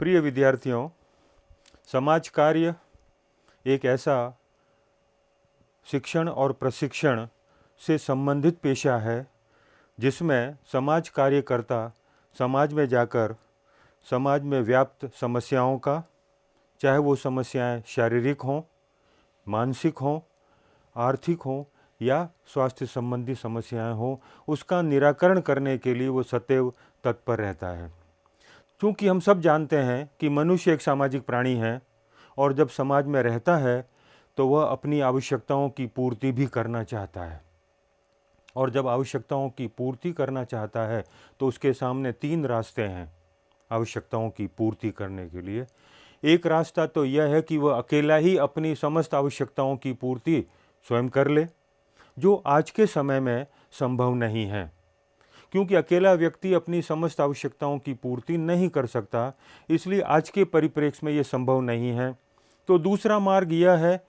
प्रिय विद्यार्थियों, समाज कार्य एक ऐसा शिक्षण और प्रशिक्षण से संबंधित पेशा है जिसमें समाज कार्यकर्ता समाज में जाकर समाज में व्याप्त समस्याओं का, चाहे वो समस्याएं शारीरिक हों, मानसिक हों, आर्थिक हों या स्वास्थ्य संबंधी समस्याएं हों, उसका निराकरण करने के लिए वो सदैव तत्पर रहता है। क्योंकि हम सब जानते हैं कि मनुष्य एक सामाजिक प्राणी है और जब समाज में रहता है तो वह अपनी आवश्यकताओं की पूर्ति भी करना चाहता है। और जब आवश्यकताओं की पूर्ति करना चाहता है तो उसके सामने 3 रास्ते हैं आवश्यकताओं की पूर्ति करने के लिए। एक रास्ता तो यह है कि वह अकेला ही अपनी समस्त आवश्यकताओं की पूर्ति स्वयं कर ले, जो आज के समय में संभव नहीं है, क्योंकि अकेला व्यक्ति अपनी समस्त आवश्यकताओं की पूर्ति नहीं कर सकता, इसलिए आज के परिप्रेक्ष्य में ये संभव नहीं है। तो दूसरा मार्ग यह है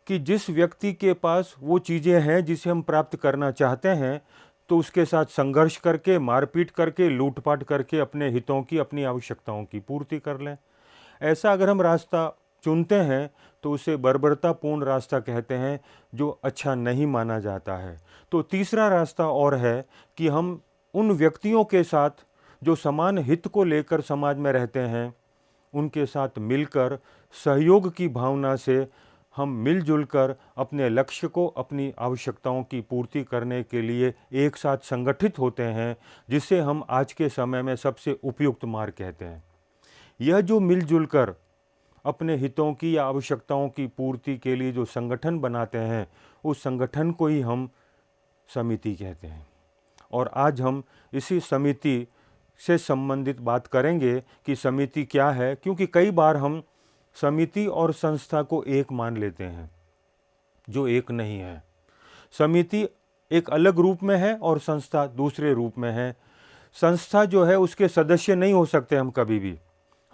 कि जिस व्यक्ति के पास वो चीज़ें हैं जिसे हम प्राप्त करना चाहते हैं, तो उसके साथ संघर्ष करके, मारपीट करके, लूटपाट करके अपने हितों की, अपनी आवश्यकताओं की पूर्ति कर लें। ऐसा अगर हम रास्ता चुनते हैं तो उसे बर्बरतापूर्ण रास्ता कहते हैं, जो अच्छा नहीं माना जाता है। तो तीसरा रास्ता और है कि हम उन व्यक्तियों के साथ जो समान हित को लेकर समाज में रहते हैं, उनके साथ मिलकर सहयोग की भावना से हम मिलजुल कर अपने लक्ष्य को, अपनी आवश्यकताओं की पूर्ति करने के लिए एक साथ संगठित होते हैं, जिसे हम आज के समय में सबसे उपयुक्त मार्ग कहते हैं। यह जो मिलजुल कर अपने हितों की या आवश्यकताओं की पूर्ति के लिए जो संगठन बनाते हैं, उस संगठन को ही हम समिति कहते हैं। और आज हम इसी समिति से संबंधित बात करेंगे कि समिति क्या है, क्योंकि कई बार हम समिति और संस्था को एक मान लेते हैं, जो एक नहीं है। समिति एक अलग रूप में है और संस्था दूसरे रूप में है। संस्था जो है उसके सदस्य नहीं हो सकते हम कभी भी,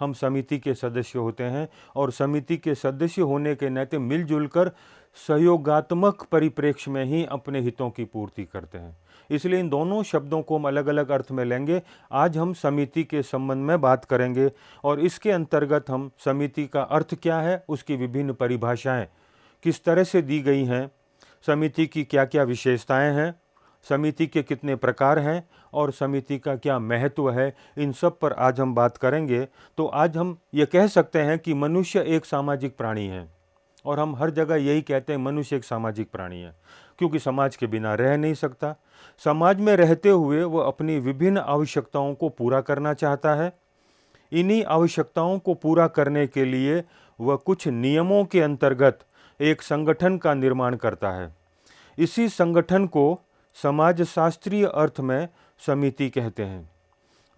हम समिति के सदस्य होते हैं और समिति के सदस्य होने के नाते मिलजुल कर सहयोगात्मक परिप्रेक्ष्य में ही अपने हितों की पूर्ति करते हैं। इसलिए इन दोनों शब्दों को हम अलग अलग अर्थ में लेंगे। आज हम समिति के संबंध में बात करेंगे और इसके अंतर्गत हम समिति का अर्थ क्या है, उसकी विभिन्न परिभाषाएं किस तरह से दी गई हैं, समिति की क्या क्या विशेषताएं हैं, समिति के कितने प्रकार हैं और समिति का क्या महत्व है, इन सब पर आज हम बात करेंगे। तो आज हम ये कह सकते हैं कि मनुष्य एक सामाजिक प्राणी है और हम हर जगह यही कहते हैं, मनुष्य एक सामाजिक प्राणी है, क्योंकि समाज के बिना रह नहीं सकता। समाज में रहते हुए वह अपनी विभिन्न आवश्यकताओं को पूरा करना चाहता है। इन्हीं आवश्यकताओं को पूरा करने के लिए वह कुछ नियमों के अंतर्गत एक संगठन का निर्माण करता है। इसी संगठन को समाजशास्त्रीय अर्थ में समिति कहते हैं।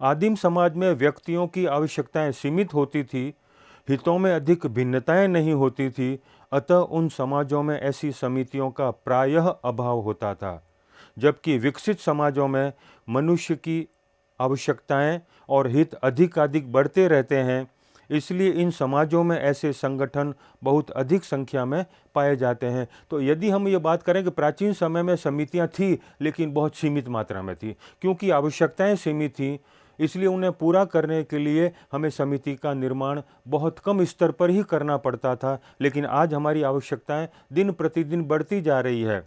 आदिम समाज में व्यक्तियों की आवश्यकताएं सीमित होती थी, हितों में अधिक भिन्नताएं नहीं होती थी, अतः उन समाजों में ऐसी समितियों का प्रायः अभाव होता था। जबकि विकसित समाजों में मनुष्य की आवश्यकताएं और हित अधिक बढ़ते रहते हैं, इसलिए इन समाजों में ऐसे संगठन बहुत अधिक संख्या में पाए जाते हैं। तो यदि हम ये बात करें कि प्राचीन समय में समितियां थी, लेकिन बहुत सीमित मात्रा में थी, क्योंकि आवश्यकताएं सीमित थी, इसलिए उन्हें पूरा करने के लिए हमें समिति का निर्माण बहुत कम स्तर पर ही करना पड़ता था। लेकिन आज हमारी आवश्यकताएं दिन प्रतिदिन बढ़ती जा रही है,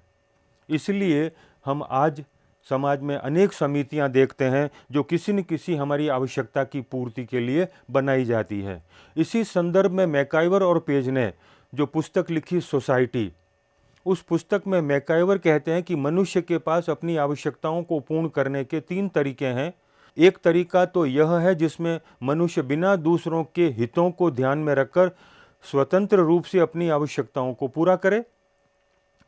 इसलिए हम आज समाज में अनेक समितियां देखते हैं जो किसी न किसी हमारी आवश्यकता की पूर्ति के लिए बनाई जाती है। इसी संदर्भ में मैकाइवर और पेज ने जो पुस्तक लिखी सोसाइटी, उस पुस्तक में मैकाइवर कहते हैं कि मनुष्य के पास अपनी आवश्यकताओं को पूर्ण करने के 3 तरीके हैं। एक तरीका तो यह है जिसमें मनुष्य बिना दूसरों के हितों को ध्यान में रखकर स्वतंत्र रूप से अपनी आवश्यकताओं को पूरा करे।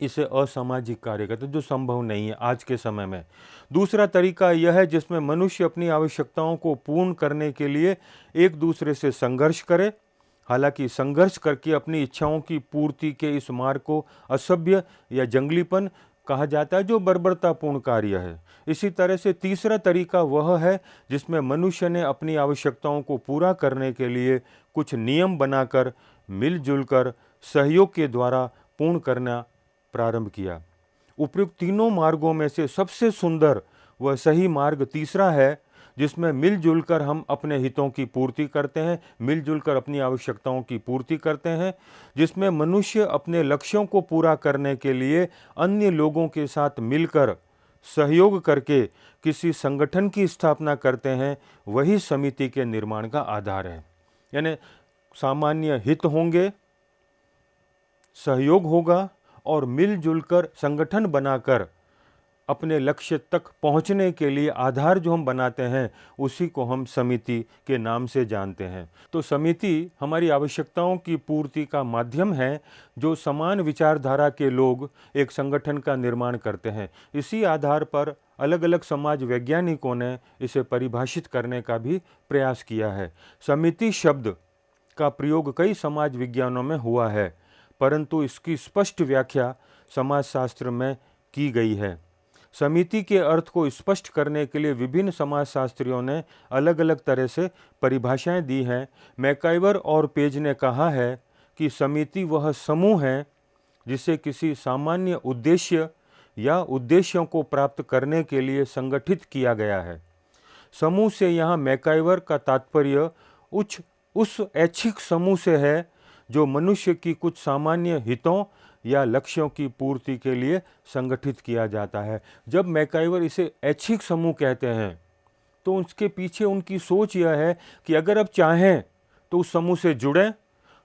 इसे असामाजिक कार्य कहते हैं, जो संभव नहीं है आज के समय में। दूसरा तरीका यह है जिसमें मनुष्य अपनी आवश्यकताओं को पूर्ण करने के लिए एक दूसरे से संघर्ष करे, हालांकि संघर्ष करके अपनी इच्छाओं की पूर्ति के इस मार्ग को असभ्य या जंगलीपन कहा जाता है, जो बर्बरतापूर्ण कार्य है। इसी तरह से तीसरा तरीका वह है जिसमें मनुष्य ने अपनी आवश्यकताओं को पूरा करने के लिए कुछ नियम बनाकर मिलजुल कर सहयोग के द्वारा पूर्ण करना प्रारंभ किया। उपयुक्त तीनों मार्गों में से सबसे सुंदर व सही मार्ग तीसरा है, जिसमें मिलजुल कर हम अपने हितों की पूर्ति करते हैं, मिलजुल कर अपनी आवश्यकताओं की पूर्ति करते हैं, जिसमें मनुष्य अपने लक्ष्यों को पूरा करने के लिए अन्य लोगों के साथ मिलकर सहयोग करके किसी संगठन की स्थापना करते हैं, वही समिति के निर्माण का आधार है। यानी सामान्य हित होंगे, सहयोग होगा और मिलजुल कर संगठन बनाकर अपने लक्ष्य तक पहुंचने के लिए आधार जो हम बनाते हैं, उसी को हम समिति के नाम से जानते हैं। तो समिति हमारी आवश्यकताओं की पूर्ति का माध्यम है, जो समान विचारधारा के लोग एक संगठन का निर्माण करते हैं। इसी आधार पर अलग अलग समाज वैज्ञानिकों ने इसे परिभाषित करने का भी प्रयास किया है। समिति शब्द का प्रयोग कई समाज विज्ञानों में हुआ है, परंतु इसकी स्पष्ट व्याख्या समाजशास्त्र में की गई है। समिति के अर्थ को स्पष्ट करने के लिए विभिन्न समाजशास्त्रियों ने अलग अलग तरह से परिभाषाएं दी हैं। मैकाइवर और पेज ने कहा है कि समिति वह समूह है जिसे किसी सामान्य उद्देश्य या उद्देश्यों को प्राप्त करने के लिए संगठित किया गया है। समूह से यहाँ मैकाइवर का तात्पर्य उस ऐच्छिक समूह से है जो मनुष्य की कुछ सामान्य हितों या लक्ष्यों की पूर्ति के लिए संगठित किया जाता है। जब मैकाइवर इसे ऐच्छिक समूह कहते हैं तो उसके पीछे उनकी सोच यह है कि अगर अब चाहें तो उस समूह से जुड़ें,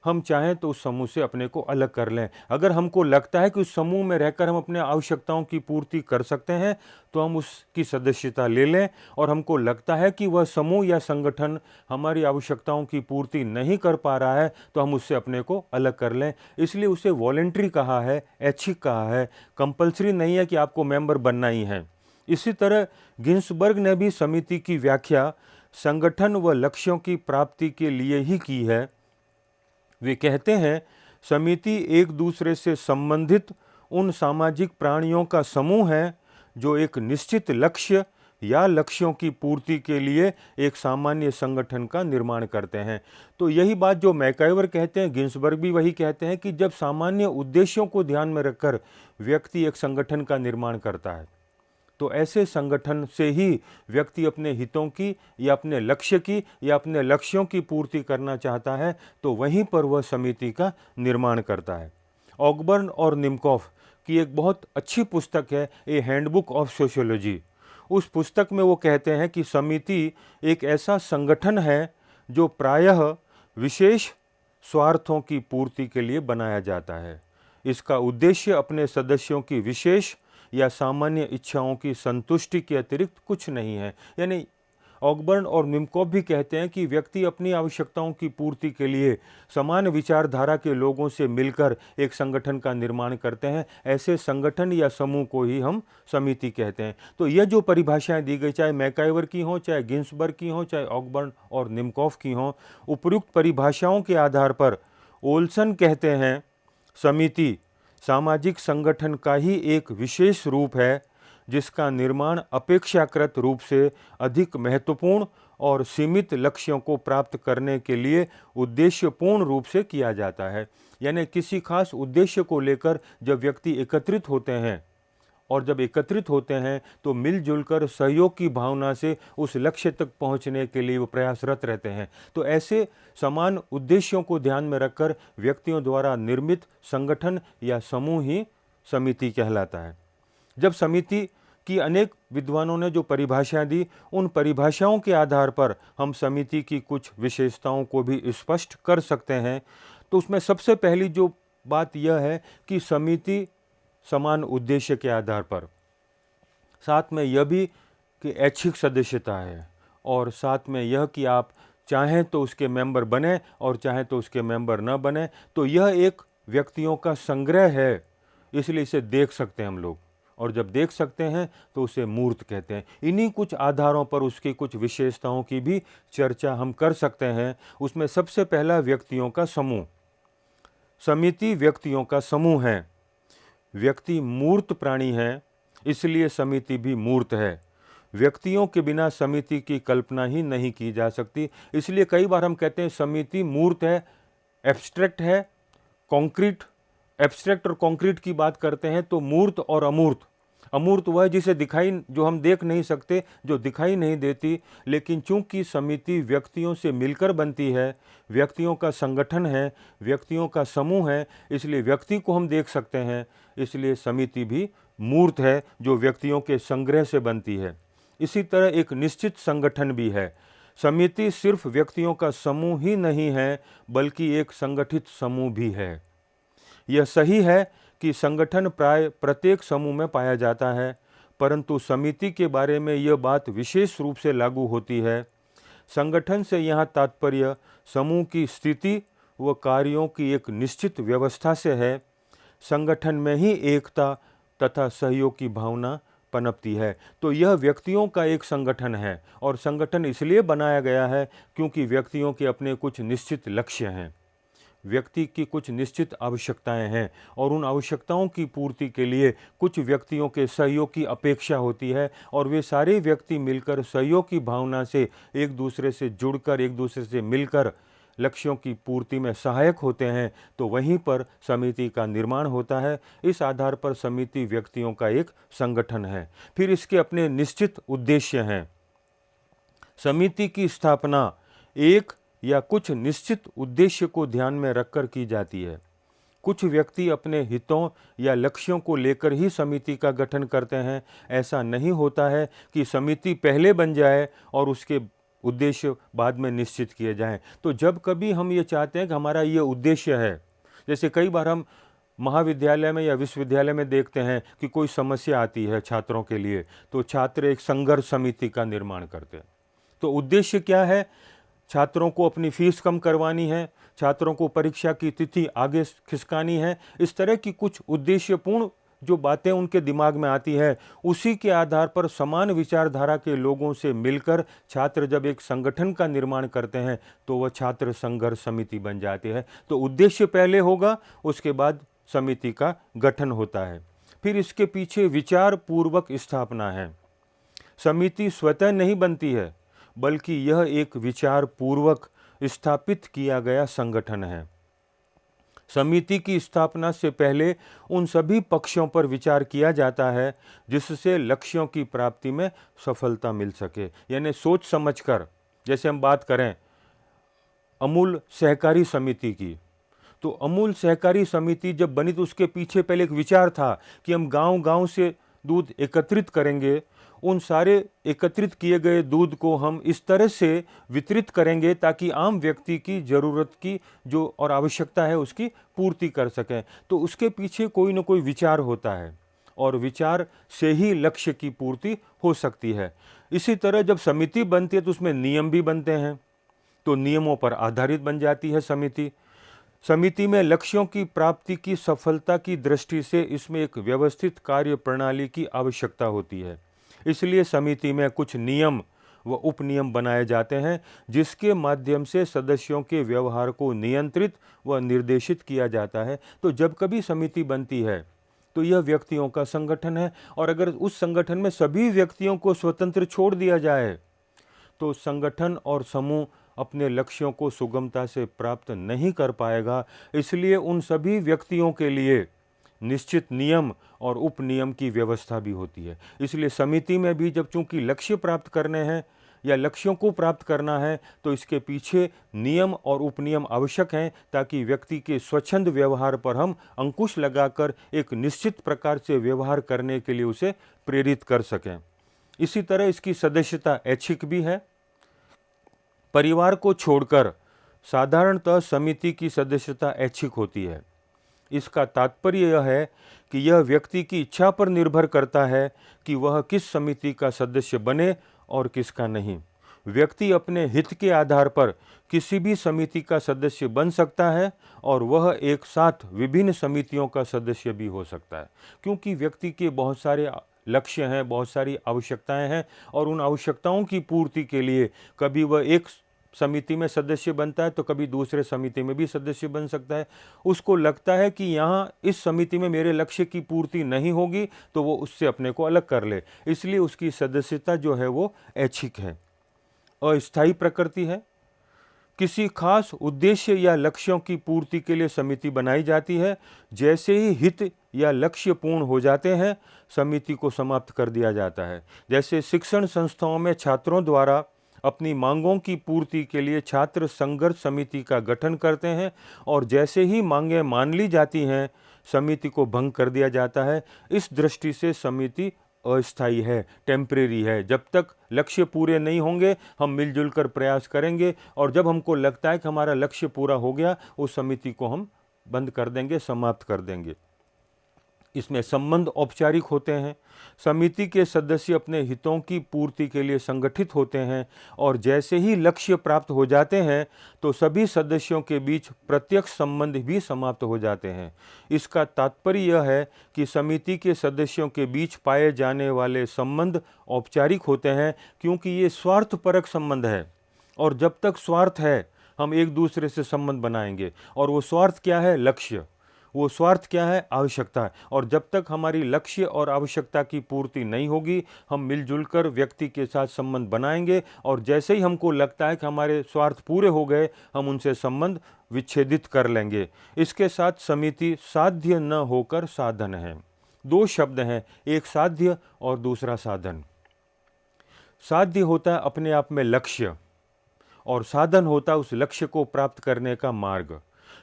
हम चाहें तो उस समूह से अपने को अलग कर लें। अगर हमको लगता है कि उस समूह में रहकर हम अपने आवश्यकताओं की पूर्ति कर सकते हैं तो हम उसकी सदस्यता ले लें, और हमको लगता है कि वह समूह या संगठन हमारी आवश्यकताओं की पूर्ति नहीं कर पा रहा है तो हम उससे अपने को अलग कर लें। इसलिए उसे वॉलेंट्री कहा है, ऐच्छिक कहा है, कंपल्सरी नहीं है कि आपको मेंबर बनना ही है। इसी तरह गिन्सबर्ग ने भी समिति की व्याख्या संगठन व लक्ष्यों की प्राप्ति के लिए ही की है। वे कहते हैं, समिति एक दूसरे से संबंधित उन सामाजिक प्राणियों का समूह है जो एक निश्चित लक्ष्य या लक्ष्यों की पूर्ति के लिए एक सामान्य संगठन का निर्माण करते हैं। तो यही बात जो मैकाइवर कहते हैं, गिन्सबर्ग भी वही कहते हैं कि जब सामान्य उद्देश्यों को ध्यान में रखकर व्यक्ति एक संगठन का निर्माण करता है तो ऐसे संगठन से ही व्यक्ति अपने हितों की या अपने लक्ष्य की या अपने लक्ष्यों की पूर्ति करना चाहता है, तो वहीं पर वह समिति का निर्माण करता है। ऑकबर्न और निमकॉफ की एक बहुत अच्छी पुस्तक है, ए हैंडबुक ऑफ सोशियोलॉजी। उस पुस्तक में वो कहते हैं कि समिति एक ऐसा संगठन है जो प्रायः विशेष स्वार्थों की पूर्ति के लिए बनाया जाता है। इसका उद्देश्य अपने सदस्यों की विशेष या सामान्य इच्छाओं की संतुष्टि के अतिरिक्त कुछ नहीं है। यानी ऑकबर्न और निमकॉफ भी कहते हैं कि व्यक्ति अपनी आवश्यकताओं की पूर्ति के लिए समान विचारधारा के लोगों से मिलकर एक संगठन का निर्माण करते हैं। ऐसे संगठन या समूह को ही हम समिति कहते हैं। तो यह जो परिभाषाएं दी गई, चाहे मैकाइवर की हों, चाहे गिन्सबर्ग की हों, चाहे ऑकबर्न और निमकॉफ की हों, उपयुक्त परिभाषाओं के आधार पर ओल्सन कहते हैं, समिति सामाजिक संगठन का ही एक विशेष रूप है जिसका निर्माण अपेक्षाकृत रूप से अधिक महत्वपूर्ण और सीमित लक्ष्यों को प्राप्त करने के लिए उद्देश्यपूर्ण रूप से किया जाता है। यानी किसी खास उद्देश्य को लेकर जब व्यक्ति एकत्रित होते हैं, और जब एकत्रित होते हैं तो मिलजुल कर सहयोग की भावना से उस लक्ष्य तक पहुंचने के लिए वो प्रयासरत रहते हैं। तो ऐसे समान उद्देश्यों को ध्यान में रखकर व्यक्तियों द्वारा निर्मित संगठन या समूह ही समिति कहलाता है। जब समिति की अनेक विद्वानों ने जो परिभाषाएं दी, उन परिभाषाओं के आधार पर हम समिति की कुछ विशेषताओं को भी स्पष्ट कर सकते हैं। तो उसमें सबसे पहली जो बात यह है कि समिति समान उद्देश्य के आधार पर, साथ में यह भी कि ऐच्छिक सदस्यता है, और साथ में यह कि आप चाहें तो उसके मेंबर बने और चाहें तो उसके मेंबर न बने। तो यह एक व्यक्तियों का संग्रह है, इसलिए इसे देख सकते हैं हम लोग, और जब देख सकते हैं तो उसे मूर्त कहते हैं। इन्हीं कुछ आधारों पर उसकी कुछ विशेषताओं की भी चर्चा हम कर सकते हैं। उसमें सबसे पहला व्यक्तियों का समूह। समिति व्यक्तियों का समूह है। व्यक्ति मूर्त प्राणी है, इसलिए समिति भी मूर्त है। व्यक्तियों के बिना समिति की कल्पना ही नहीं की जा सकती। इसलिए कई बार हम कहते हैं समिति मूर्त है, एब्स्ट्रैक्ट है, कॉन्क्रीट। एब्स्ट्रैक्ट और कॉन्क्रीट की बात करते हैं तो मूर्त और अमूर्त, अमूर्त वह जिसे जो हम देख नहीं सकते, जो दिखाई नहीं देती, लेकिन चूंकि समिति व्यक्तियों से मिलकर बनती है, व्यक्तियों का संगठन है, व्यक्तियों का समूह है, इसलिए व्यक्ति को हम देख सकते हैं, इसलिए समिति भी मूर्त है जो व्यक्तियों के संग्रह से बनती है। इसी तरह एक निश्चित संगठन भी है। समिति सिर्फ व्यक्तियों का समूह ही नहीं है, बल्कि एक संगठित समूह भी है। यह सही है कि संगठन प्राय प्रत्येक समूह में पाया जाता है, परंतु समिति के बारे में यह बात विशेष रूप से लागू होती है। संगठन से यहाँ तात्पर्य समूह की स्थिति व कार्यों की एक निश्चित व्यवस्था से है। संगठन में ही एकता तथा सहयोग की भावना पनपती है। तो यह व्यक्तियों का एक संगठन है, और संगठन इसलिए बनाया गया है क्योंकि व्यक्तियों के अपने कुछ निश्चित लक्ष्य हैं, व्यक्ति की कुछ निश्चित आवश्यकताएं हैं, और उन आवश्यकताओं की पूर्ति के लिए कुछ व्यक्तियों के सहयोग की अपेक्षा होती है, और वे सारे व्यक्ति मिलकर सहयोग की भावना से एक दूसरे से जुड़कर, एक दूसरे से मिलकर लक्ष्यों की पूर्ति में सहायक होते हैं। तो वहीं पर समिति का निर्माण होता है। इस आधार पर समिति व्यक्तियों का एक संगठन है। फिर इसके अपने निश्चित उद्देश्य हैं। समिति की स्थापना एक या कुछ निश्चित उद्देश्य को ध्यान में रखकर की जाती है। कुछ व्यक्ति अपने हितों या लक्ष्यों को लेकर ही समिति का गठन करते हैं। ऐसा नहीं होता है कि समिति पहले बन जाए और उसके उद्देश्य बाद में निश्चित किए जाएं। तो जब कभी हम ये चाहते हैं कि हमारा ये उद्देश्य है, जैसे कई बार हम महाविद्यालय में या विश्वविद्यालय में देखते हैं कि कोई समस्या आती है छात्रों के लिए, तो छात्र एक संघर्ष समिति का निर्माण करते हैं। तो उद्देश्य क्या है? छात्रों को अपनी फीस कम करवानी है, छात्रों को परीक्षा की तिथि आगे खिसकानी है। इस तरह की कुछ उद्देश्यपूर्ण जो बातें उनके दिमाग में आती है, उसी के आधार पर समान विचारधारा के लोगों से मिलकर छात्र जब एक संगठन का निर्माण करते हैं तो वह छात्र संघर्ष समिति बन जाती है। तो उद्देश्य पहले होगा, उसके बाद समिति का गठन होता है। फिर इसके पीछे विचार पूर्वक स्थापना है। समिति स्वतः नहीं बनती है, बल्कि यह एक विचार पूर्वक स्थापित किया गया संगठन है। समिति की स्थापना से पहले उन सभी पक्षों पर विचार किया जाता है जिससे लक्ष्यों की प्राप्ति में सफलता मिल सके। यानी सोच समझकर, जैसे हम बात करें अमूल सहकारी समिति की, तो अमूल सहकारी समिति जब बनी तो उसके पीछे पहले एक विचार था कि हम गांव-गांव से दूध एकत्रित करेंगे, उन सारे एकत्रित किए गए दूध को हम इस तरह से वितरित करेंगे ताकि आम व्यक्ति की ज़रूरत की जो और आवश्यकता है उसकी पूर्ति कर सकें। तो उसके पीछे कोई न कोई विचार होता है, और विचार से ही लक्ष्य की पूर्ति हो सकती है। इसी तरह जब समिति बनती है तो उसमें नियम भी बनते हैं, तो नियमों पर आधारित बन जाती है समिति। समिति में लक्ष्यों की प्राप्ति की सफलता की दृष्टि से इसमें एक व्यवस्थित कार्य प्रणाली की आवश्यकता होती है। इसलिए समिति में कुछ नियम व उपनियम बनाए जाते हैं जिसके माध्यम से सदस्यों के व्यवहार को नियंत्रित व निर्देशित किया जाता है। तो जब कभी समिति बनती है तो यह व्यक्तियों का संगठन है, और अगर उस संगठन में सभी व्यक्तियों को स्वतंत्र छोड़ दिया जाए तो संगठन और समूह अपने लक्ष्यों को सुगमता से प्राप्त नहीं कर पाएगा। इसलिए उन सभी व्यक्तियों के लिए निश्चित नियम और उपनियम की व्यवस्था भी होती है। इसलिए समिति में भी जब चूंकि लक्ष्य प्राप्त करने हैं या लक्ष्यों को प्राप्त करना है तो इसके पीछे नियम और उपनियम आवश्यक हैं ताकि व्यक्ति के स्वच्छंद व्यवहार पर हम अंकुश लगाकर एक निश्चित प्रकार से व्यवहार करने के लिए उसे प्रेरित कर सकें। इसी तरह इसकी सदस्यता ऐच्छिक भी है। परिवार को छोड़कर साधारणतः समिति की सदस्यता ऐच्छिक होती है। इसका तात्पर्य यह है कि यह व्यक्ति की इच्छा पर निर्भर करता है कि वह किस समिति का सदस्य बने और किसका नहीं। व्यक्ति अपने हित के आधार पर किसी भी समिति का सदस्य बन सकता है और वह एक साथ विभिन्न समितियों का सदस्य भी हो सकता है, क्योंकि व्यक्ति के बहुत सारे लक्ष्य हैं, बहुत सारी आवश्यकताएं हैं, और उन आवश्यकताओं की पूर्ति के लिए कभी वह एक समिति में सदस्य बनता है तो कभी दूसरे समिति में भी सदस्य बन सकता है। उसको लगता है कि यहाँ इस समिति में मेरे लक्ष्य की पूर्ति नहीं होगी तो वो उससे अपने को अलग कर ले, इसलिए उसकी सदस्यता जो है वो ऐच्छिक है, अस्थायी प्रकृति है। किसी खास उद्देश्य या लक्ष्यों की पूर्ति के लिए समिति बनाई जाती है। जैसे ही हित या लक्ष्य पूर्ण हो जाते हैं, समिति को समाप्त कर दिया जाता है। जैसे शिक्षण संस्थाओं में छात्रों द्वारा अपनी मांगों की पूर्ति के लिए छात्र संघर्ष समिति का गठन करते हैं, और जैसे ही मांगें मान ली जाती हैं, समिति को भंग कर दिया जाता है। इस दृष्टि से समिति अस्थायी है, टेम्परेरी है। जब तक लक्ष्य पूरे नहीं होंगे, हम मिलजुल कर प्रयास करेंगे, और जब हमको लगता है कि हमारा लक्ष्य पूरा हो गया, उस समिति को हम बंद कर देंगे, समाप्त कर देंगे। इसमें संबंध औपचारिक होते हैं। समिति के सदस्य अपने हितों की पूर्ति के लिए संगठित होते हैं, और जैसे ही लक्ष्य प्राप्त हो जाते हैं, तो सभी सदस्यों के बीच प्रत्यक्ष संबंध भी समाप्त हो जाते हैं। इसका तात्पर्य यह है कि समिति के सदस्यों के बीच पाए जाने वाले संबंध औपचारिक होते हैं, क्योंकि ये स्वार्थपरक संबंध है, और जब तक स्वार्थ है, हम एक दूसरे से संबंध बनाएंगे। और वो स्वार्थ क्या है? लक्ष्य। वो स्वार्थ क्या है? आवश्यकता है। और जब तक हमारी लक्ष्य और आवश्यकता की पूर्ति नहीं होगी, हम मिलजुल कर व्यक्ति के साथ संबंध बनाएंगे, और जैसे ही हमको लगता है कि हमारे स्वार्थ पूरे हो गए, हम उनसे संबंध विच्छेदित कर लेंगे। इसके साथ समिति साध्य न होकर साधन है। दो शब्द हैं, एक साध्य और दूसरा साधन। साध्य होता है अपने आप में लक्ष्य, और साधन होता है उस लक्ष्य को प्राप्त करने का मार्ग।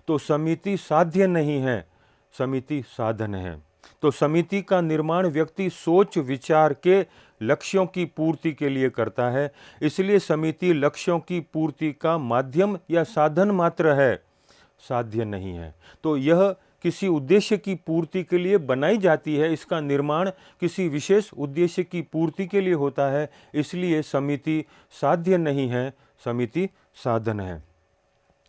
तो समिति साध्य नहीं है, समिति साधन है। तो समिति का निर्माण व्यक्ति सोच विचार के लक्ष्यों की पूर्ति के लिए करता है, इसलिए समिति लक्ष्यों की पूर्ति का माध्यम या साधन मात्र है, साध्य नहीं है। तो यह किसी उद्देश्य की पूर्ति के लिए बनाई जाती है, इसका निर्माण किसी विशेष उद्देश्य की पूर्ति के लिए होता है, इसलिए समिति साध्य नहीं है, समिति साधन है।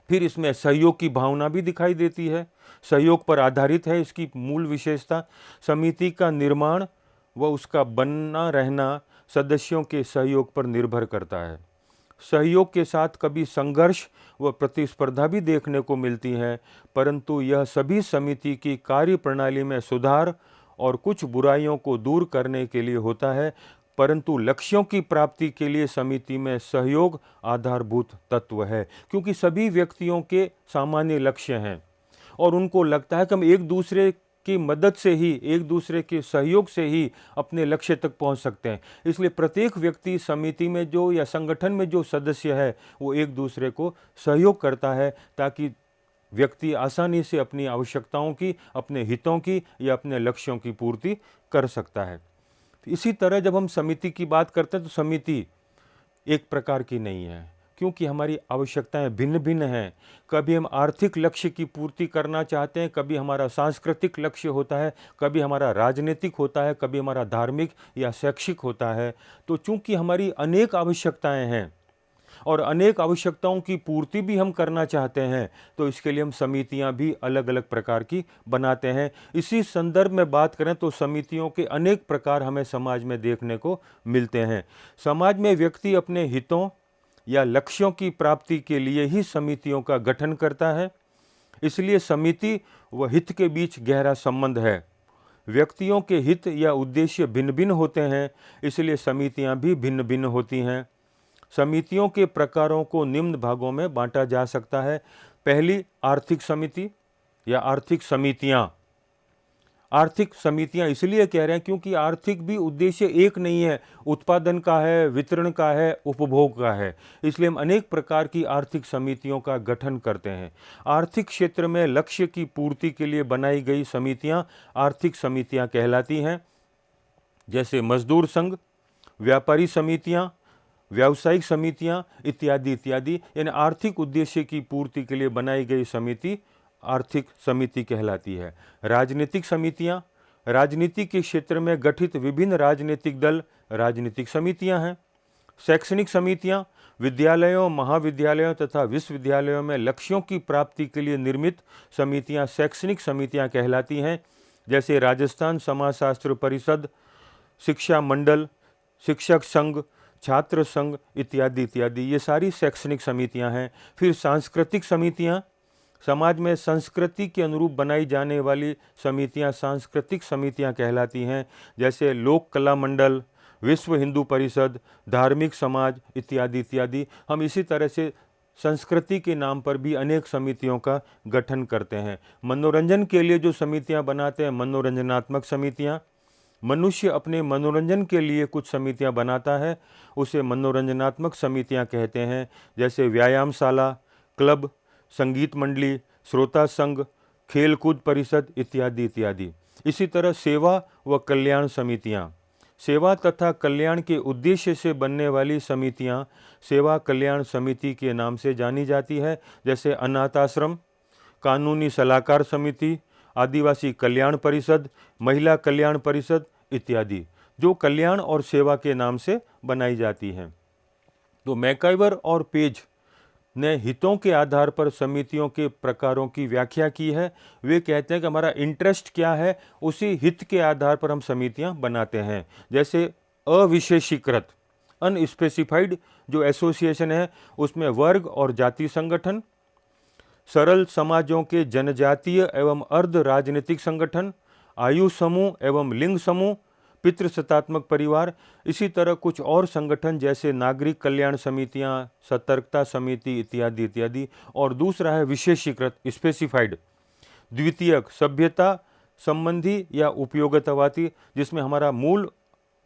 फिर इसमें सहयोग की भावना भी दिखाई देती है, सहयोग पर आधारित है इसकी मूल विशेषता। समिति का निर्माण व उसका बनना रहना सदस्यों के सहयोग पर निर्भर करता है। सहयोग के साथ कभी संघर्ष व प्रतिस्पर्धा भी देखने को मिलती है, परंतु यह सभी समिति की कार्य प्रणाली में सुधार और कुछ बुराइयों को दूर करने के लिए होता है। परंतु लक्ष्यों की प्राप्ति के लिए समिति में सहयोग आधारभूत तत्व है, क्योंकि सभी व्यक्तियों के सामान्य लक्ष्य हैं, और उनको लगता है कि हम एक दूसरे की मदद से ही, एक दूसरे के सहयोग से ही अपने लक्ष्य तक पहुंच सकते हैं। इसलिए प्रत्येक व्यक्ति समिति में जो या संगठन में जो सदस्य है, वो एक दूसरे को सहयोग करता है, ताकि व्यक्ति आसानी से अपनी आवश्यकताओं की, अपने हितों की या अपने लक्ष्यों की पूर्ति कर सकता है। इसी तरह जब हम समिति की बात करते हैं, तो समिति एक प्रकार की नहीं है, क्योंकि हमारी आवश्यकताएं भिन्न भिन्न हैं। कभी हम आर्थिक लक्ष्य की पूर्ति करना चाहते हैं, कभी हमारा सांस्कृतिक लक्ष्य होता है, कभी हमारा राजनीतिक होता है, कभी हमारा धार्मिक या शैक्षिक होता है। तो चूंकि हमारी अनेक आवश्यकताएं हैं और अनेक आवश्यकताओं की पूर्ति भी हम करना चाहते हैं, तो इसके लिए हम समितियां भी अलग अलग प्रकार की बनाते हैं। इसी संदर्भ में बात करें तो समितियों के अनेक प्रकार हमें समाज में देखने को मिलते हैं। समाज में व्यक्ति अपने हितों या लक्ष्यों की प्राप्ति के लिए ही समितियों का गठन करता है, इसलिए समिति व हित के बीच गहरा संबंध है। व्यक्तियों के हित या उद्देश्य भिन्न भिन्न होते हैं, इसलिए समितियां भी भिन्न भिन्न होती हैं। समितियों के प्रकारों को निम्न भागों में बांटा जा सकता है। पहली, आर्थिक समिति या आर्थिक समितियां। आर्थिक समितियां इसलिए कह रहे हैं क्योंकि आर्थिक भी उद्देश्य एक नहीं है, उत्पादन का है, वितरण का है, उपभोग का है। इसलिए हम अनेक प्रकार की आर्थिक समितियों का गठन करते हैं। आर्थिक क्षेत्र में लक्ष्य की पूर्ति के लिए बनाई गई समितियां आर्थिक समितियां कहलाती हैं, जैसे मजदूर संघ, व्यापारी समितियां, व्यावसायिक समितियां इत्यादि इत्यादि। यानी आर्थिक उद्देश्य की पूर्ति के लिए बनाई गई समिति आर्थिक समिति कहलाती है। राजनीतिक समितियां, राजनीति के क्षेत्र में गठित विभिन्न राजनीतिक दल राजनीतिक समितियां हैं। शैक्षणिक समितियां, विद्यालयों, महाविद्यालयों तथा विश्वविद्यालयों में लक्ष्यों की प्राप्ति के लिए निर्मित समितियां शैक्षणिक समितियां कहलाती हैं, जैसे राजस्थान समाजशास्त्र परिषद, शिक्षा मंडल, शिक्षक संघ, छात्र संघ इत्यादि इत्यादि। ये सारी शैक्षणिक समितियां हैं। फिर सांस्कृतिक समितियां, समाज में संस्कृति के अनुरूप बनाई जाने वाली समितियां सांस्कृतिक समितियां कहलाती हैं, जैसे लोक कला मंडल, विश्व हिंदू परिषद, धार्मिक समाज इत्यादि इत्यादि। हम इसी तरह से संस्कृति के नाम पर भी अनेक समितियों का गठन करते हैं। मनोरंजन के लिए जो समितियां बनाते हैं, मनोरंजनात्मक समितियां, मनुष्य अपने मनोरंजन के लिए कुछ समितियां बनाता है, उसे मनोरंजनात्मक समितियां कहते हैं। जैसे व्यायामशाला, क्लब, संगीत मंडली, श्रोता संघ, खेलकूद परिषद इत्यादि इत्यादि। इसी तरह सेवा व कल्याण समितियां, सेवा तथा कल्याण के उद्देश्य से बनने वाली समितियां सेवा कल्याण समिति के नाम से जानी जाती है। जैसे अनाथ आश्रम, कानूनी सलाहकार समिति, आदिवासी कल्याण परिषद, महिला कल्याण परिषद इत्यादि, जो कल्याण और सेवा के नाम से बनाई जाती हैं। तो मैकाइवर और पेज ने हितों के आधार पर समितियों के प्रकारों की व्याख्या की है। वे कहते हैं कि हमारा इंटरेस्ट क्या है, उसी हित के आधार पर हम समितियां बनाते हैं। जैसे अविशेषीकृत, अनस्पेसिफाइड जो एसोसिएशन है, उसमें वर्ग और जाति संगठन, सरल समाजों के जनजातीय एवं अर्ध राजनीतिक संगठन, आयु समूह एवं लिंग समूह, पितृसत्तात्मक परिवार, इसी तरह कुछ और संगठन जैसे नागरिक कल्याण समितियां, सतर्कता समिति इत्यादि इत्यादि। और दूसरा है विशेषीकृत, स्पेसिफाइड, द्वितीयक, सभ्यता संबंधी या उपयोगितावादी, जिसमें हमारा मूल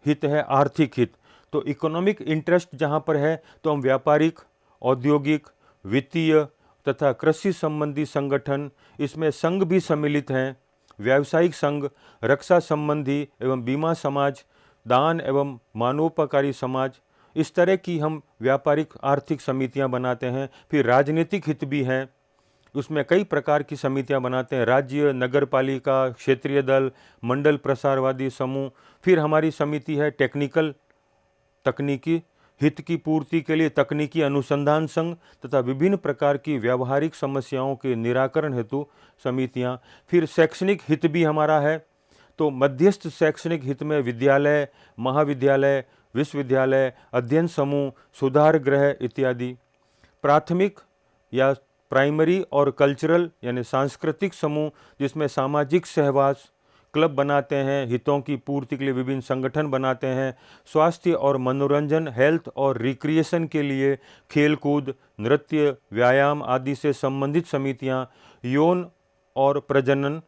हित है आर्थिक हित। तो इकोनॉमिक इंटरेस्ट जहाँ पर है तो हम व्यापारिक, औद्योगिक, वित्तीय तथा कृषि संबंधी संगठन, इसमें संघ भी सम्मिलित हैं, व्यावसायिक संघ, रक्षा संबंधी एवं बीमा समाज, दान एवं मानवोपकारी समाज, इस तरह की हम व्यापारिक आर्थिक समितियां बनाते हैं। फिर राजनीतिक हित भी हैं, उसमें कई प्रकार की समितियां बनाते हैं, राज्य, नगर पालिका, क्षेत्रीय दल, मंडल प्रसारवादी समूह। फिर हमारी समिति है टेक्निकल, तकनीकी हित की पूर्ति के लिए तकनीकी अनुसंधान संघ तथा विभिन्न प्रकार की व्यावहारिक समस्याओं के निराकरण हेतु समितियां। फिर शैक्षणिक हित भी हमारा है, तो मध्यस्थ शैक्षणिक हित में विद्यालय, महाविद्यालय, विश्वविद्यालय, अध्ययन समूह, सुधार गृह इत्यादि। प्राथमिक या प्राइमरी और कल्चरल यानी सांस्कृतिक समूह, जिसमें सामाजिक सहवास, क्लब बनाते हैं, हितों की पूर्ति के लिए विभिन्न संगठन बनाते हैं। स्वास्थ्य और मनोरंजन, हेल्थ और रिक्रिएशन के लिए खेलकूद, नृत्य, व्यायाम आदि से संबंधित समितियां। यौन और प्रजनन,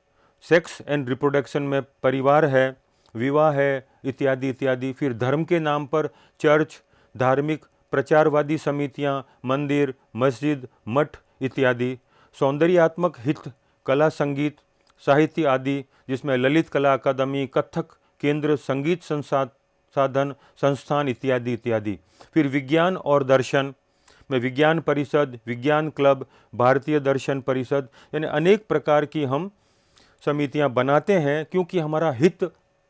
सेक्स एंड रिप्रोडक्शन में परिवार है, विवाह है इत्यादि इत्यादि। फिर धर्म के नाम पर चर्च, धार्मिक प्रचारवादी समितियां, मंदिर, मस्जिद, मठ इत्यादि। सौंदर्यात्मक हित, कला, संगीत, साहित्य आदि, जिसमें ललित कला अकादमी, कथक केंद्र, संगीत साधन संस्थान इत्यादि इत्यादि। फिर विज्ञान और दर्शन में विज्ञान परिषद, विज्ञान क्लब, भारतीय दर्शन परिषद, यानी अनेक प्रकार की हम समितियां बनाते हैं। क्योंकि हमारा हित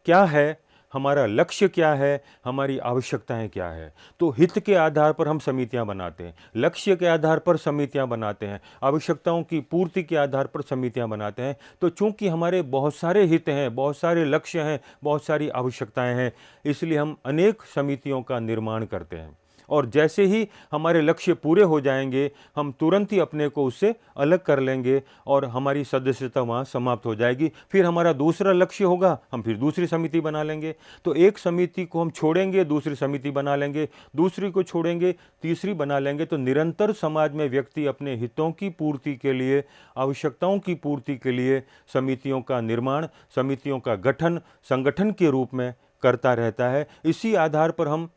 क्या है, हमारा लक्ष्य क्या है, हमारी आवश्यकताएं क्या है। तो हित के आधार पर हम समितियां बनाते हैं, लक्ष्य के आधार पर समितियां बनाते हैं, आवश्यकताओं की पूर्ति के आधार पर समितियां बनाते हैं। तो चूंकि हमारे बहुत सारे हित हैं, बहुत सारे लक्ष्य हैं, बहुत सारी आवश्यकताएं हैं, इसलिए हम अनेक समितियों का निर्माण करते हैं। और जैसे ही हमारे लक्ष्य पूरे हो जाएंगे, हम तुरंत ही अपने को उससे अलग कर लेंगे और हमारी सदस्यता वहाँ समाप्त हो जाएगी। फिर हमारा दूसरा लक्ष्य होगा, हम फिर दूसरी समिति बना लेंगे। तो एक समिति को हम छोड़ेंगे, दूसरी समिति बना लेंगे, दूसरी को छोड़ेंगे, तीसरी बना लेंगे। तो निरंतर समाज में व्यक्ति अपने हितों की पूर्ति के लिए, आवश्यकताओं की पूर्ति के लिए समितियों का निर्माण, समितियों का गठन संगठन के रूप में करता रहता है। इसी आधार पर हम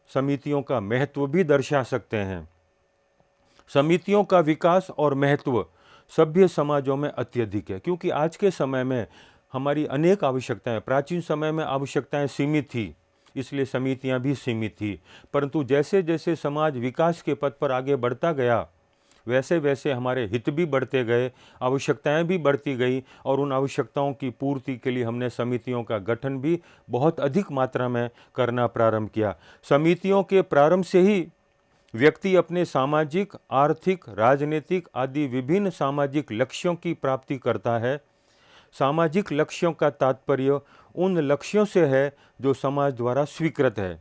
समितियों का महत्व भी दर्शा सकते हैं। समितियों का विकास और महत्व सभ्य समाजों में अत्यधिक है, क्योंकि आज के समय में हमारी अनेक आवश्यकताएं, प्राचीन समय में आवश्यकताएं सीमित थी, इसलिए समितियां भी सीमित थी। परंतु जैसे जैसे समाज विकास के पथ पर आगे बढ़ता गया, वैसे वैसे हमारे हित भी बढ़ते गए, आवश्यकताएं भी बढ़ती गई, और उन आवश्यकताओं की पूर्ति के लिए हमने समितियों का गठन भी बहुत अधिक मात्रा में करना प्रारंभ किया। समितियों के प्रारंभ से ही व्यक्ति अपने सामाजिक, आर्थिक, राजनीतिक आदि विभिन्न सामाजिक लक्ष्यों की प्राप्ति करता है। सामाजिक लक्ष्यों का तात्पर्य उन लक्ष्यों से है जो समाज द्वारा स्वीकृत है।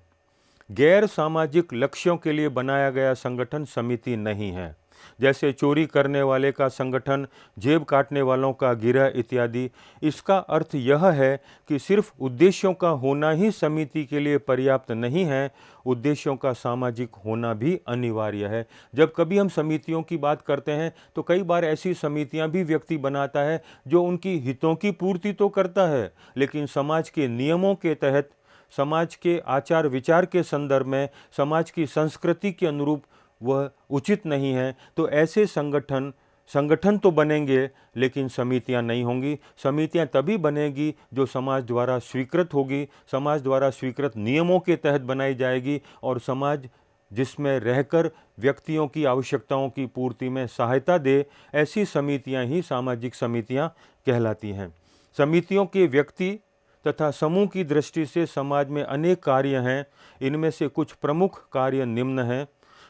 गैर सामाजिक लक्ष्यों के लिए बनाया गया संगठन समिति नहीं है। जैसे चोरी करने वाले का संगठन, जेब काटने वालों का गिरह इत्यादि। इसका अर्थ यह है कि सिर्फ उद्देश्यों का होना ही समिति के लिए पर्याप्त नहीं है, उद्देश्यों का सामाजिक होना भी अनिवार्य है। जब कभी हम समितियों की बात करते हैं तो कई बार ऐसी समितियां भी व्यक्ति बनाता है जो उनकी हितों की पूर्ति तो करता है, लेकिन समाज के नियमों के तहत, समाज के आचार विचार के संदर्भ में, समाज की संस्कृति के अनुरूप वह उचित नहीं है। तो ऐसे संगठन तो बनेंगे लेकिन समितियां नहीं होंगी। समितियां तभी बनेगी जो समाज द्वारा स्वीकृत होगी, समाज द्वारा स्वीकृत नियमों के तहत बनाई जाएगी, और समाज जिसमें रहकर व्यक्तियों की आवश्यकताओं की पूर्ति में सहायता दे, ऐसी समितियां ही सामाजिक समितियां कहलाती हैं। समितियों के व्यक्ति तथा समूह की दृष्टि से समाज में अनेक कार्य हैं। इनमें से कुछ प्रमुख कार्य निम्न हैं।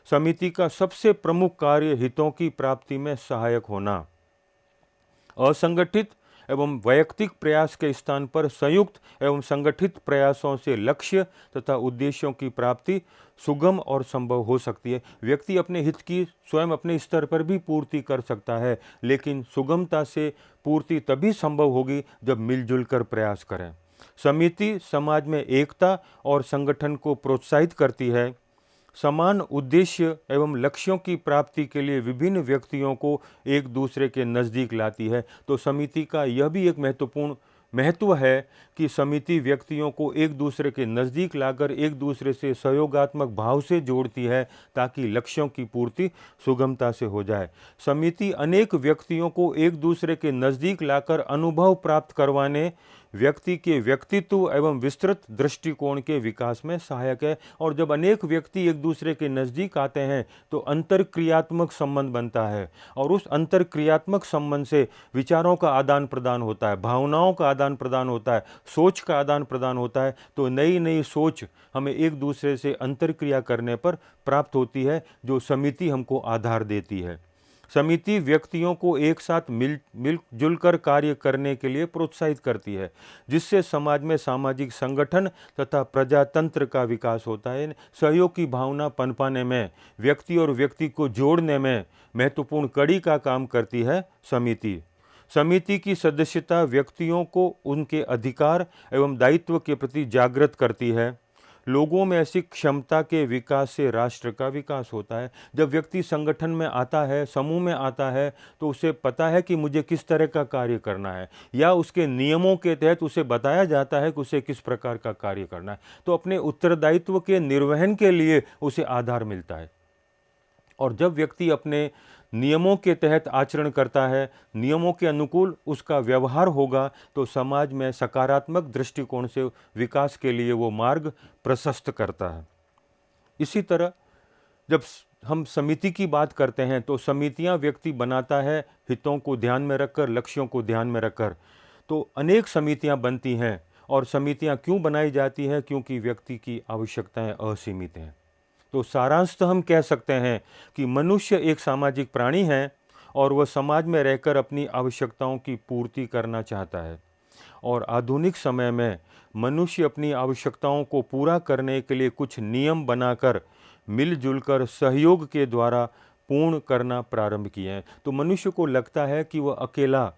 समिति का सबसे प्रमुख कार्य हितों की प्राप्ति में सहायक होना। असंगठित एवं वैयक्तिक प्रयास के स्थान पर संयुक्त एवं संगठित प्रयासों से लक्ष्य तथा उद्देश्यों की प्राप्ति सुगम और संभव हो सकती है। व्यक्ति अपने हित की स्वयं अपने स्तर पर भी पूर्ति कर सकता है, लेकिन सुगमता से पूर्ति तभी संभव होगी जब मिलजुल कर प्रयास करें। समिति समाज में एकता और संगठन को प्रोत्साहित करती है। समान उद्देश्य एवं लक्ष्यों की प्राप्ति के लिए विभिन्न व्यक्तियों को एक दूसरे के नज़दीक लाती है। तो समिति का यह भी एक महत्वपूर्ण महत्व है कि समिति व्यक्तियों को एक दूसरे के नज़दीक लाकर एक दूसरे से सहयोगात्मक भाव से जोड़ती है, ताकि लक्ष्यों की पूर्ति सुगमता से हो जाए। समिति अनेक व्यक्तियों को एक दूसरे के नज़दीक लाकर अनुभव प्राप्त करवाने, व्यक्ति के व्यक्तित्व एवं विस्तृत दृष्टिकोण के विकास में सहायक है। और जब अनेक व्यक्ति एक दूसरे के नज़दीक आते हैं तो अंतरक्रियात्मक संबंध बनता है, और उस अंतरक्रियात्मक संबंध से विचारों का आदान प्रदान होता है, भावनाओं का आदान प्रदान होता है, सोच का आदान प्रदान होता है। तो नई नई सोच हमें एक दूसरे से अंतरक्रिया करने पर प्राप्त होती है, जो समिति हमको आधार देती है। समिति व्यक्तियों को एक साथ मिलजुल कर कार्य करने के लिए प्रोत्साहित करती है, जिससे समाज में सामाजिक संगठन तथा प्रजातंत्र का विकास होता है। सहयोग की भावना पनपाने में, व्यक्ति और व्यक्ति को जोड़ने में महत्वपूर्ण कड़ी का काम करती है समिति। समिति की सदस्यता व्यक्तियों को उनके अधिकार एवं दायित्व के प्रति जागृत करती है। लोगों में ऐसी क्षमता के विकास से राष्ट्र का विकास होता है। जब व्यक्ति संगठन में आता है, समूह में आता है, तो उसे पता है कि मुझे किस तरह का कार्य करना है, या उसके नियमों के तहत उसे बताया जाता है कि उसे किस प्रकार का कार्य करना है। तो अपने उत्तरदायित्व के निर्वहन के लिए उसे आधार मिलता है। और जब व्यक्ति अपने नियमों के तहत आचरण करता है, नियमों के अनुकूल उसका व्यवहार होगा, तो समाज में सकारात्मक दृष्टिकोण से विकास के लिए वो मार्ग प्रशस्त करता है। इसी तरह जब हम समिति की बात करते हैं तो समितियां व्यक्ति बनाता है हितों को ध्यान में रखकर, लक्ष्यों को ध्यान में रखकर। तो अनेक समितियां बनती हैं, और समितियां क्यों बनाई जाती हैं? क्योंकि व्यक्ति की आवश्यकताएं असीमित हैं। तो सारांश हम कह सकते हैं कि मनुष्य एक सामाजिक प्राणी है, और वह समाज में रहकर अपनी आवश्यकताओं की पूर्ति करना चाहता है। और आधुनिक समय में मनुष्य अपनी आवश्यकताओं को पूरा करने के लिए कुछ नियम बनाकर मिलजुल कर सहयोग के द्वारा पूर्ण करना प्रारंभ किए हैं। तो मनुष्य को लगता है कि वह अकेला,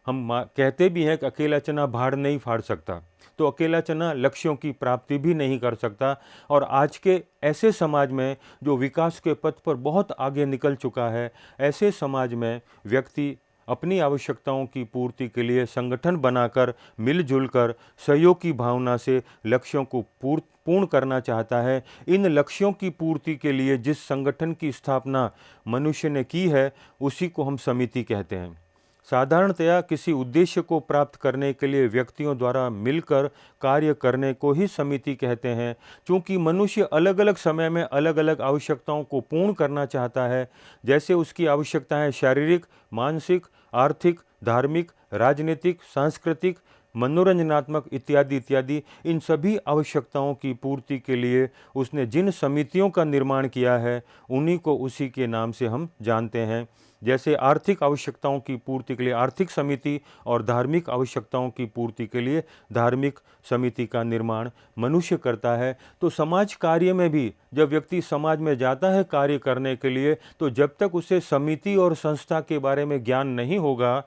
हम कहते भी हैं कि अकेला चना भाड़ नहीं फाड़ सकता, तो अकेला चना लक्ष्यों की प्राप्ति भी नहीं कर सकता। और आज के ऐसे समाज में जो विकास के पथ पर बहुत आगे निकल चुका है, ऐसे समाज में व्यक्ति अपनी आवश्यकताओं की पूर्ति के लिए संगठन बनाकर मिलजुल कर सहयोग की भावना से लक्ष्यों को पूर्ण करना चाहता है। इन लक्ष्यों की पूर्ति के लिए जिस संगठन की स्थापना मनुष्य ने की है, उसी को हम समिति कहते हैं। साधारणतया किसी उद्देश्य को प्राप्त करने के लिए व्यक्तियों द्वारा मिलकर कार्य करने को ही समिति कहते हैं। चूँकि मनुष्य अलग अलग समय में अलग अलग आवश्यकताओं को पूर्ण करना चाहता है, जैसे उसकी आवश्यकताएं शारीरिक, मानसिक, आर्थिक, धार्मिक, राजनीतिक, सांस्कृतिक, मनोरंजनात्मक इत्यादि इत्यादि, इन सभी आवश्यकताओं की पूर्ति के लिए उसने जिन समितियों का निर्माण किया है, उन्हीं को उसी के नाम से हम जानते हैं। जैसे आर्थिक आवश्यकताओं की पूर्ति के लिए आर्थिक समिति और धार्मिक आवश्यकताओं की पूर्ति के लिए धार्मिक समिति का निर्माण मनुष्य करता है। तो समाज कार्य में भी जब व्यक्ति समाज में जाता है कार्य करने के लिए, तो जब तक उसे समिति और संस्था के बारे में ज्ञान नहीं होगा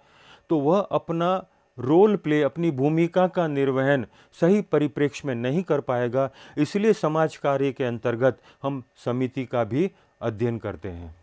तो वह अपना रोल प्ले, अपनी भूमिका का निर्वहन सही परिप्रेक्ष्य में नहीं कर पाएगा। इसलिए समाज कार्य के अंतर्गत हम समिति का भी अध्ययन करते हैं।